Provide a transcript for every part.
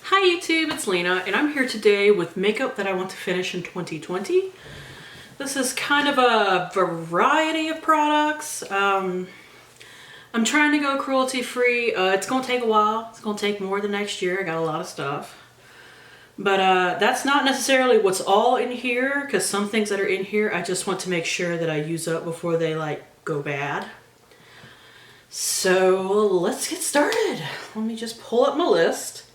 Hi YouTube, it's Lena, and I'm here today with makeup that I want to finish in 2020. This is kind of a variety of products. I'm trying to go cruelty-free. It's gonna take a while. It's gonna take more than next year. I got a lot of stuff. But that's not necessarily what's all in here, because some things that are in here I just want to make sure that I use up before they like go bad. So let's get started. Let me just pull up my list.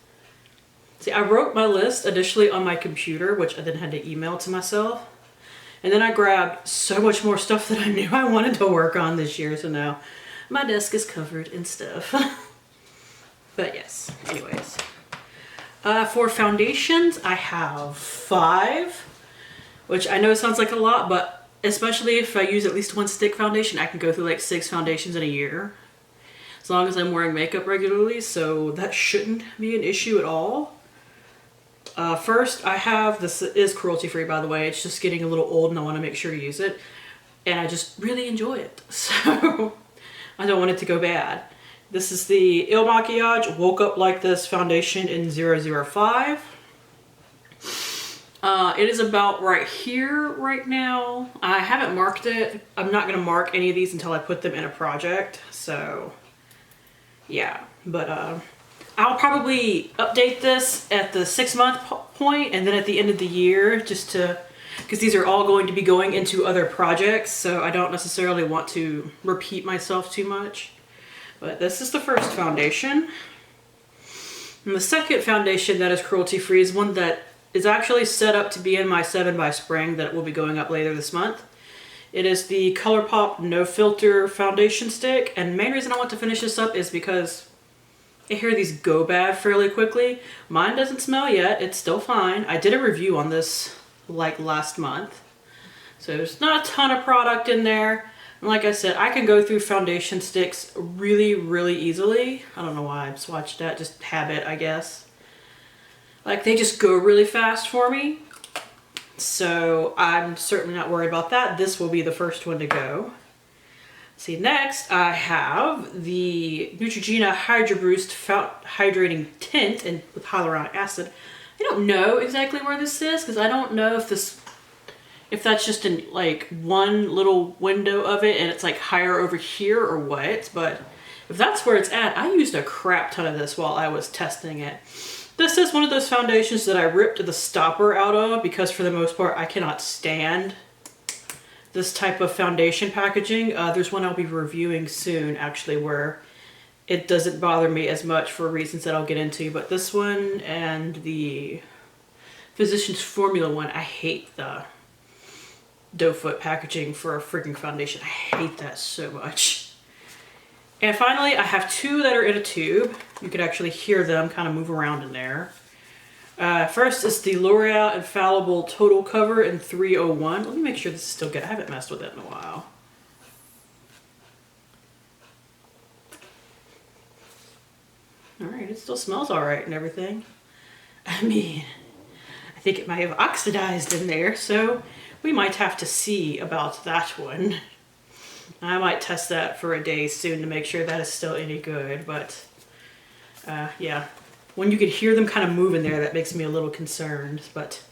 See, I wrote my list initially on my computer, which I then had to email to myself. And then I grabbed so much more stuff that I knew I wanted to work on this year, so now my desk is covered in stuff. But yes, anyways. For foundations, I have 5, which I know sounds like a lot, but especially if I use at least one stick foundation, I can go through like 6 foundations in a year. As long as I'm wearing makeup regularly, so that shouldn't be an issue at all. First, I have, this is cruelty-free by the way, it's just getting a little old and I want to make sure to use it. And I just really enjoy it, so I don't want it to go bad. This is the Makiage Woke Up Like This foundation in 005. It is about right here right now. I haven't marked it. I'm not going to mark any of these until I put them in a project, so yeah. But I'll probably update this at the 6-month point and then at the end of the year, just to, because these are all going to be going into other projects, so I don't necessarily want to repeat myself too much. But this is the first foundation. And the second foundation that is cruelty-free is one that is actually set up to be in my 7 by Spring that will be going up later this month. It is the Colourpop No Filter Foundation Stick, and the main reason I want to finish this up is because I hear these go bad fairly quickly. Mine doesn't smell yet, it's still fine. I did a review on this like last month. So there's not a ton of product in there. And like I said, I can go through foundation sticks really easily. I don't know why I swatched that, just habit I guess. Like they just go really fast for me. So I'm certainly not worried about that. This will be the first one to go. See, next I have the Neutrogena Hyrdo-Boost Hydrating Tint and with hyaluronic acid. I don't know exactly where this is because I don't know if that's just in like one little window of it and it's like higher over here or what, but if that's where it's at, I used a crap ton of this while I was testing it. This is one of those foundations that I ripped the stopper out of because for the most part I cannot stand this type of foundation packaging. There's one I'll be reviewing soon actually where it doesn't bother me as much for reasons that I'll get into, but this one and the Physicians Formula one, I hate the doe foot packaging for a freaking foundation. I hate that so much. And finally, I have 2 that are in a tube. You could actually hear them kind of move around in there. First is the L'Oreal Infallible Total Cover in 301. Let me make sure this is still good. I haven't messed with it in a while. Alright, it still smells alright and everything. I mean, I think it might have oxidized in there, so we might have to see about that one. I might test that for a day soon to make sure that is still any good, but yeah. When you could hear them kind of move in there, that makes me a little concerned, but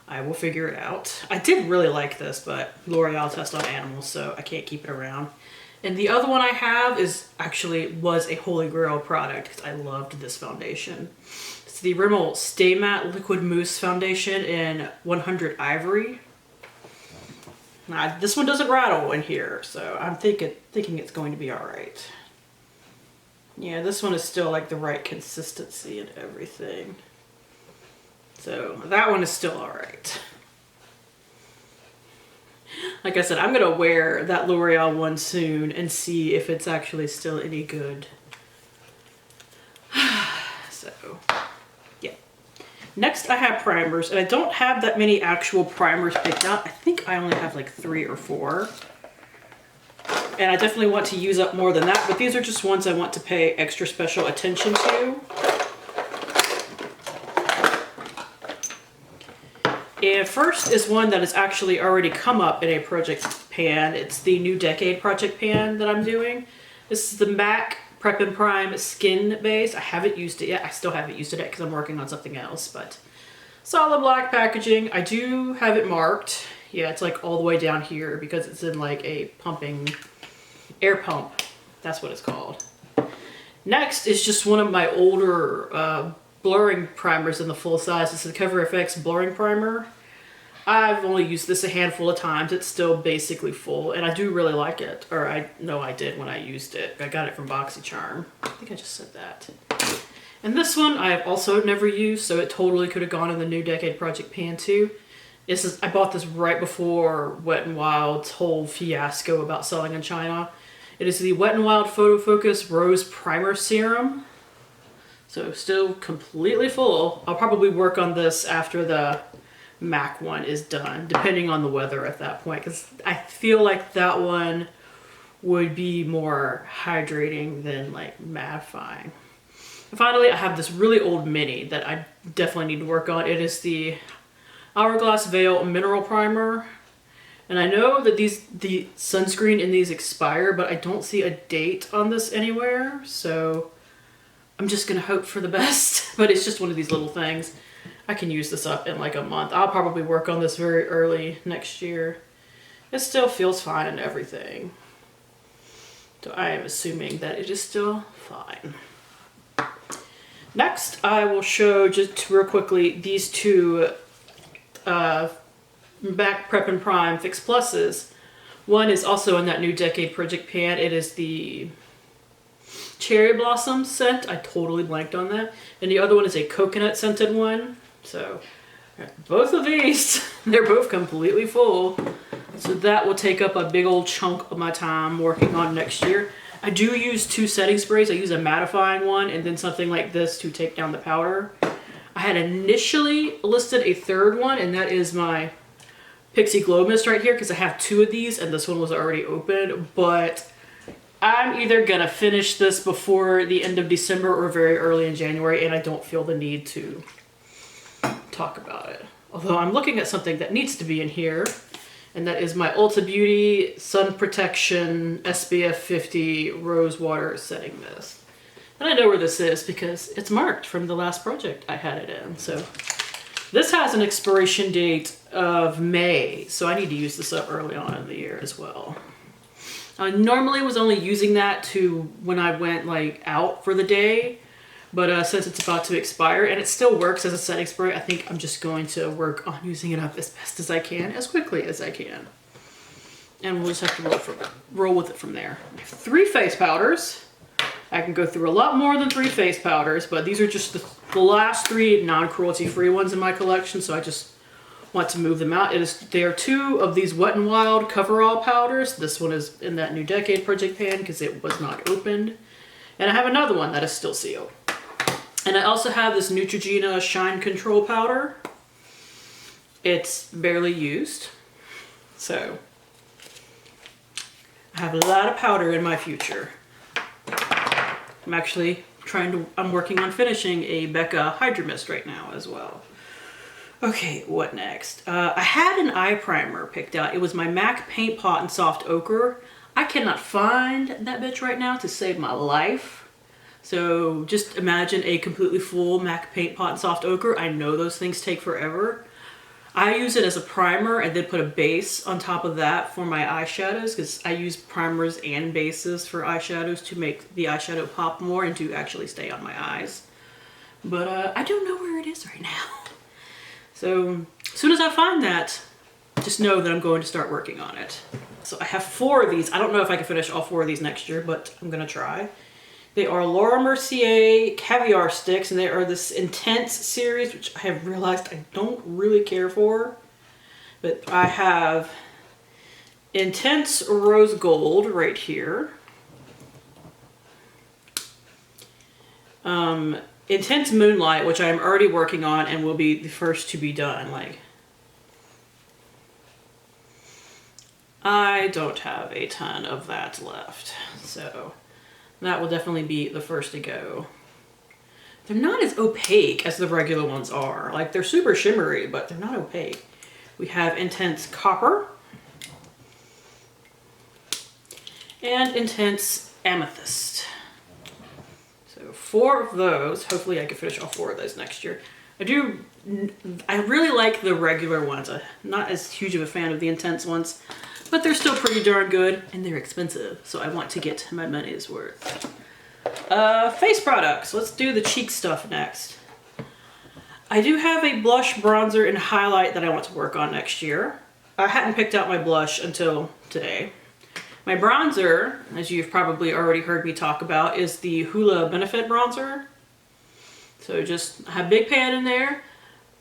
I will figure it out. I did really like this, but L'Oreal test on animals, so I can't keep it around. And the other one I have was a Holy Grail product because I loved this foundation. It's the Rimmel Stay Matte Liquid Mousse Foundation in 100 Ivory. Now, this one doesn't rattle in here, so I'm thinking it's going to be all right. Yeah, this one is still like the right consistency and everything. So that one is still all right. Like I said, I'm gonna wear that L'Oreal one soon and see if it's actually still any good. So, yeah. Next I have primers, and I don't have that many actual primers picked out. I think I only have like 3 or 4. And I definitely want to use up more than that, but these are just ones I want to pay extra special attention to. And first is one that has actually already come up in a project pan. It's the New Decade project pan that I'm doing. This is the MAC Prep and Prime Skin Base. I haven't used it yet. I still haven't used it yet because I'm working on something else, but solid black packaging. I do have it marked. Yeah, it's like all the way down here because it's in like a pumping air pump. That's what it's called. Next is just one of my older blurring primers in the full size. It's the Cover FX blurring primer. I've only used this a handful of times. It's still basically full, and I do really like it. Or I know I did when I used it. I got it from BoxyCharm. I think I just said that. And this one I have also never used, so it totally could have gone in the New Decade Project pan too. I bought this right before Wet n Wild's whole fiasco about selling in China. It is the Wet n Wild Photo Focus Rose Primer Serum. So still completely full. I'll probably work on this after the MAC one is done, depending on the weather at that point, because I feel like that one would be more hydrating than like mattifying. And finally, I have this really old mini that I definitely need to work on. It is the Hourglass Veil Mineral Primer. And I know that the sunscreen in these expire, but I don't see a date on this anywhere, so I'm just gonna hope for the best. But it's just one of these little things. I can use this up in like a month. I'll probably work on this very early next year. It still feels fine and everything. So I am assuming that it is still fine. Next, I will show just real quickly these two Back Prep and Prime Fix Pluses. One is also in that New Decade Project pan. It is the Cherry Blossom scent. I totally blanked on that. And the other one is a coconut scented one. So both of these, they're both completely full. So that will take up a big old chunk of my time working on next year. I do use two setting sprays. I use a mattifying one and then something like this to take down the powder. I had initially listed a third one, and that is my Pixie Glow Mist right here, because I have two of these and this one was already open, but I'm either gonna finish this before the end of December or very early in January, and I don't feel the need to talk about it. Although I'm looking at something that needs to be in here, and that is my Ulta Beauty Sun Protection SPF 50 Rose Water Setting Mist. And I know where this is because it's marked from the last project I had it in. So this has an expiration date of May, so I need to use this up early on in the year as well. I normally was only using that to when I went like out for the day, but since it's about to expire and it still works as a setting spray, I think I'm just going to work on using it up as best as I can, as quickly as I can. And we'll just have to roll with it from there. I have 3 face powders. I can go through a lot more than 3 face powders, but these are just the last 3 non-cruelty free ones in my collection, so I just want to move them out. There are 2 of these Wet n Wild Coverall powders. This one is in that New Decade Project pan because it was not opened. And I have another one that is still sealed. And I also have this Neutrogena Shine Control powder. It's barely used, so I have a lot of powder in my future. I'm working on finishing a Becca Hydro Mist right now as well. Okay, what next? I had an eye primer picked out. It was my MAC Paint Pot in Soft Ochre. I cannot find that bitch right now to save my life. So just imagine a completely full MAC Paint Pot in Soft Ochre. I know those things take forever. I use it as a primer and then put a base on top of that for my eyeshadows, because I use primers and bases for eyeshadows to make the eyeshadow pop more and to actually stay on my eyes. But I don't know where it is right now. So as soon as I find that, just know that I'm going to start working on it. So I have 4 of these. I don't know if I can finish all 4 of these next year, but I'm gonna try. They are Laura Mercier Caviar sticks, and they are this Intense series, which I have realized I don't really care for. But I have Intense Rose Gold right here. Intense Moonlight, which I'm already working on and will be the first to be done. Like, I don't have a ton of that left, so that will definitely be the first to go. They're not as opaque as the regular ones are. Like, they're super shimmery, but they're not opaque. We have Intense Copper and Intense Amethyst. 4 of those. Hopefully I can finish all 4 of those next year. I really like the regular ones. I'm not as huge of a fan of the intense ones, but they're still pretty darn good and they're expensive. So I want to get my money's worth. Face products. Let's do the cheek stuff next. I do have a blush, bronzer, and highlight that I want to work on next year. I hadn't picked out my blush until today. My bronzer, as you've probably already heard me talk about, is the Hoola Benefit Bronzer. So just I have big pan in there.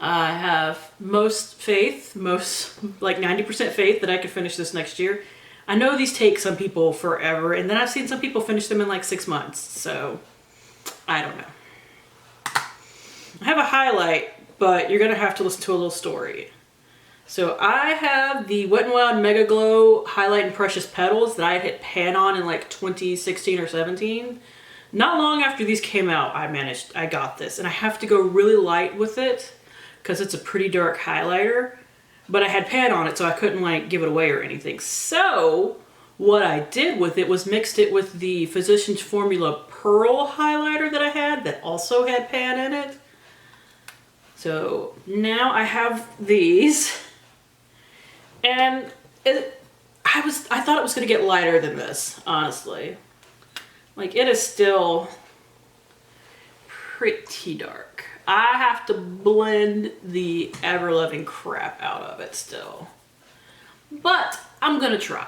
I have most faith, like 90% faith that I can finish this next year. I know these take some people forever, and then I've seen some people finish them in like 6 months, so I don't know. I have a highlight, but you're gonna have to listen to a little story. So I have the Wet n Wild Mega Glow Highlight in Precious Petals that I had hit pan on in like 2016 or 17. Not long after these came out, I got this, and I have to go really light with it because it's a pretty dark highlighter, but I had pan on it, so I couldn't like give it away or anything. So what I did with it was mixed it with the Physicians Formula Pearl highlighter that I had that also had pan in it. So now I have these, and I thought it was gonna get lighter than this, honestly. Like, it is still pretty dark. I have to blend the ever-loving crap out of it still. But I'm gonna try.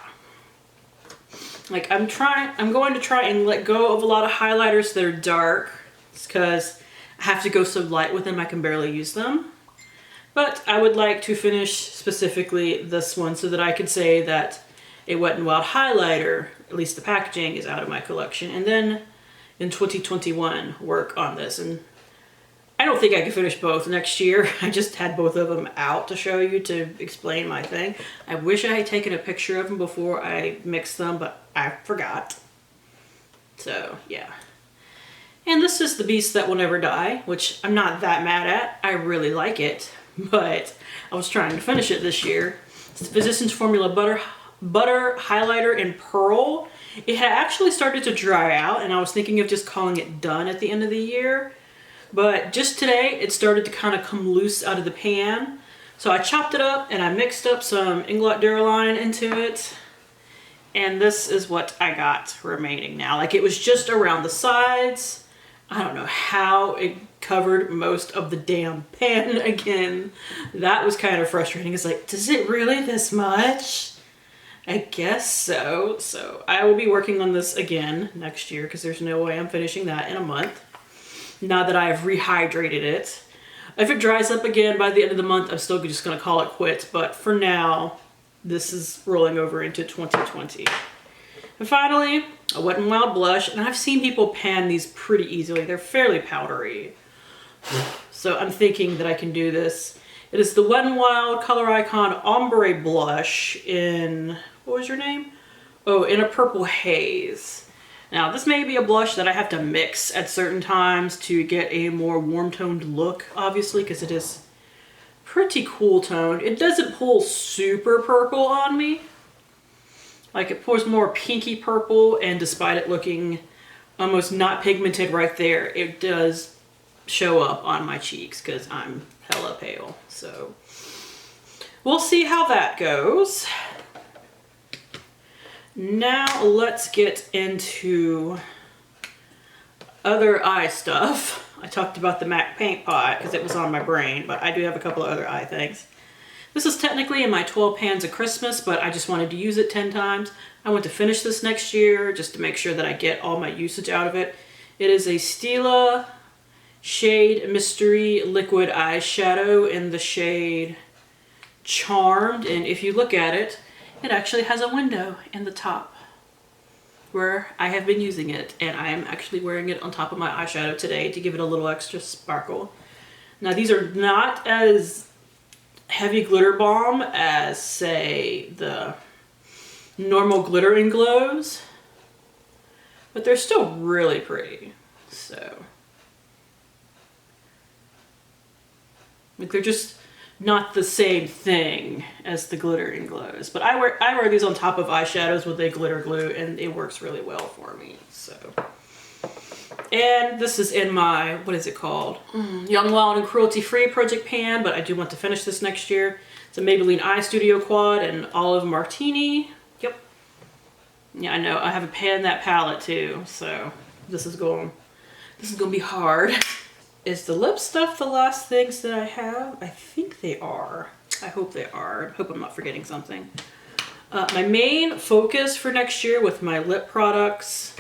Like, I'm going to try and let go of a lot of highlighters that are dark. It's because I have to go so light with them I can barely use them. But I would like to finish specifically this one so that I could say that a Wet n Wild highlighter, at least the packaging, is out of my collection. And then in 2021 work on this. And I don't think I can finish both next year. I just had both of them out to show you, to explain my thing. I wish I had taken a picture of them before I mixed them, but I forgot. So yeah. And this is the Beast That Will Never Die, which I'm not that mad at. I really like it, but I was trying to finish it this year. It's the Physicians Formula Butter Highlighter in Pearl. It had actually started to dry out, and I was thinking of just calling it done at the end of the year. But just today, it started to kind of come loose out of the pan. So I chopped it up, and I mixed up some Inglot Duraline into it. And this is what I got remaining now. Like, it was just around the sides. I don't know how it covered most of the damn pan again. That was kind of frustrating. It's like, does it really this much? I guess so. So I will be working on this again next year because there's no way I'm finishing that in a month. Now that I've rehydrated it. If it dries up again by the end of the month, I'm still just going to call it quits. But for now, this is rolling over into 2020. And finally, a Wet n Wild blush. And I've seen people pan these pretty easily. They're fairly powdery. So I'm thinking that I can do this. It is the Wet n Wild Color Icon Ombre blush in, what was your name? Oh, in a purple haze. Now, this may be a blush that I have to mix at certain times to get a more warm-toned look, obviously, because it is pretty cool toned. It doesn't pull super purple on me. Like, it pours more pinky purple, and despite it looking almost not pigmented right there, it does show up on my cheeks because I'm hella pale. So we'll see how that goes. Now let's get into other eye stuff. I talked about the MAC paint pot because it was on my brain, but I do have a couple of other eye things. This is technically in my 12 pans of Christmas, but I just wanted to use it 10 times. I want to finish this next year just to make sure that I get all my usage out of it. It is a Stila Shade Mystery Liquid Eyeshadow in the shade Charmed. And if you look at it, it actually has a window in the top where I have been using it. And I am actually wearing it on top of my eyeshadow today to give it a little extra sparkle. Now, these are not as heavy glitter balm as, say, the normal Glitter and Glows, but they're still really pretty. So, like, they're just not the same thing as the Glitter and Glows. But I wear these on top of eyeshadows with a glitter glue, and it works really well for me. So And this is in my, what is it called? Young, Wild, and Cruelty-Free Project Pan, but I do want to finish this next year. It's a Maybelline Eye Studio Quad and Olive Martini. Yep. Yeah, I know. I have a pan that palette too, so this is going to be hard. Is the lip stuff the last things that I have? I think they are. I hope they are. I hope I'm not forgetting something. My main focus for next year with my lip products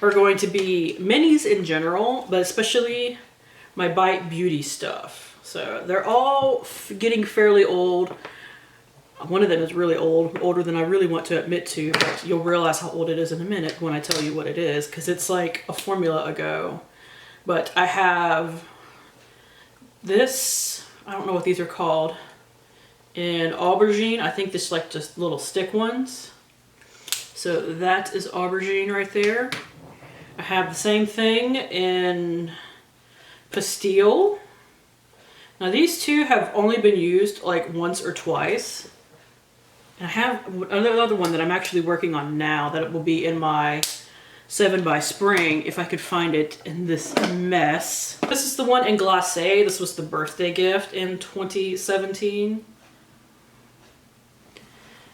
are going to be minis in general, but especially my Bite Beauty stuff. So they're all getting fairly old. One of them is really old, older than I really want to admit to, but you'll realize how old it is in a minute when I tell you what it is, because it's like a formula ago. But I have this, I don't know what these are called, in Aubergine. I think this is like just little stick ones. So that is Aubergine right there. I have the same thing in Pastille. Now these two have only been used like once or twice. And I have another one that I'm actually working on now that it will be in my 7 by Spring if I could find it in this mess. This is the one in Glacé. This was the birthday gift in 2017.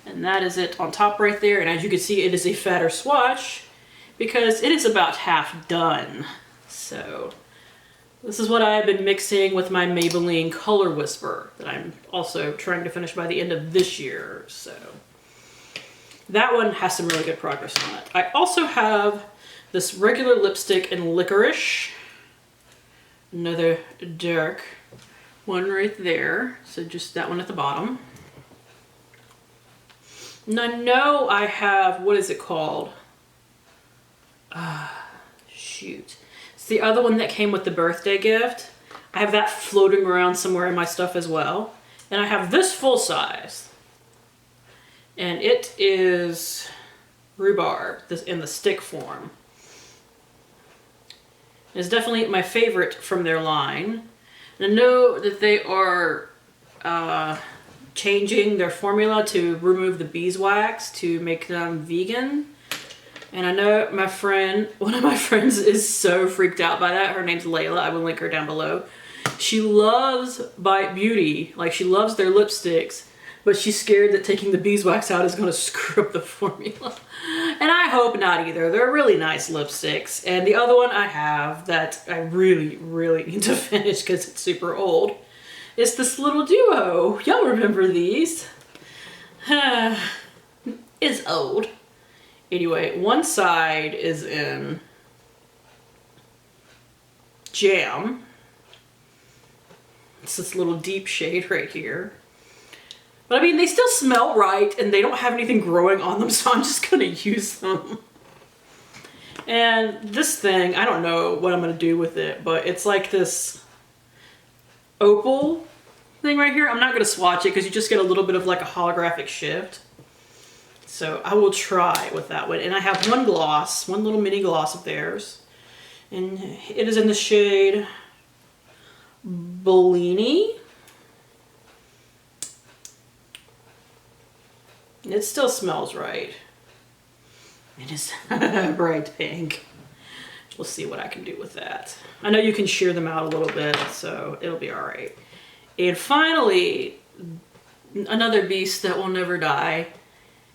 And that is it on top right there. And as you can see, it is a fatter swatch because it is about half done. So this is what I've been mixing with my Maybelline Color Whisper that I'm also trying to finish by the end of this year. So that one has some really good progress on it. I also have this regular lipstick in Licorice. Another dark one right there. So just that one at the bottom. And I know I have, what is it called? Shoot. It's the other one that came with the birthday gift. I have that floating around somewhere in my stuff as well. And I have this full size. And it is Rhubarb, this in the stick form. It's definitely my favorite from their line. And I know that they are changing their formula to remove the beeswax to make them vegan. And I know my friend, one of my friends is so freaked out by that. Her name's Layla. I will link her down below. She loves Bite Beauty. Like, she loves their lipsticks, but she's scared that taking the beeswax out is going to screw up the formula. And I hope not either. They're really nice lipsticks. And the other one I have that I really, really need to finish because it's super old is this little duo. Y'all remember these? It's old. Anyway, one side is in Jam. It's this little deep shade right here. But I mean, they still smell right and they don't have anything growing on them, so I'm just gonna use them. And this thing, I don't know what I'm gonna do with it, but it's like this opal thing right here. I'm not gonna swatch it because you just get a little bit of like a holographic shift. So I will try with that one. And I have one gloss, one little mini gloss of theirs. And it is in the shade Bellini. It still smells right. It is bright pink. We'll see what I can do with that. I know you can shear them out a little bit, so it'll be all right. And finally, another beast that will never die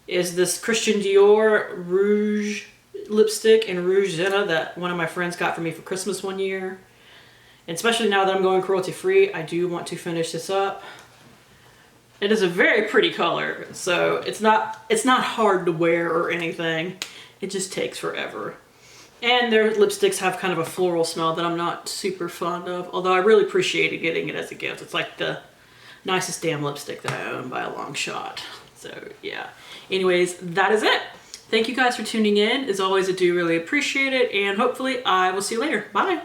is this Christian Dior Rouge lipstick in Rouge Zena that one of my friends got for me for Christmas one year. And especially now that I'm going cruelty free, I do want to finish this up. It is a very pretty color, so it's not hard to wear or anything. It just takes forever. And their lipsticks have kind of a floral smell that I'm not super fond of, although I really appreciated getting it as a gift. It's like the nicest damn lipstick that I own by a long shot. So yeah. Anyways, that is it. Thank you guys for tuning in. As always, I do really appreciate it, and hopefully I will see you later. Bye.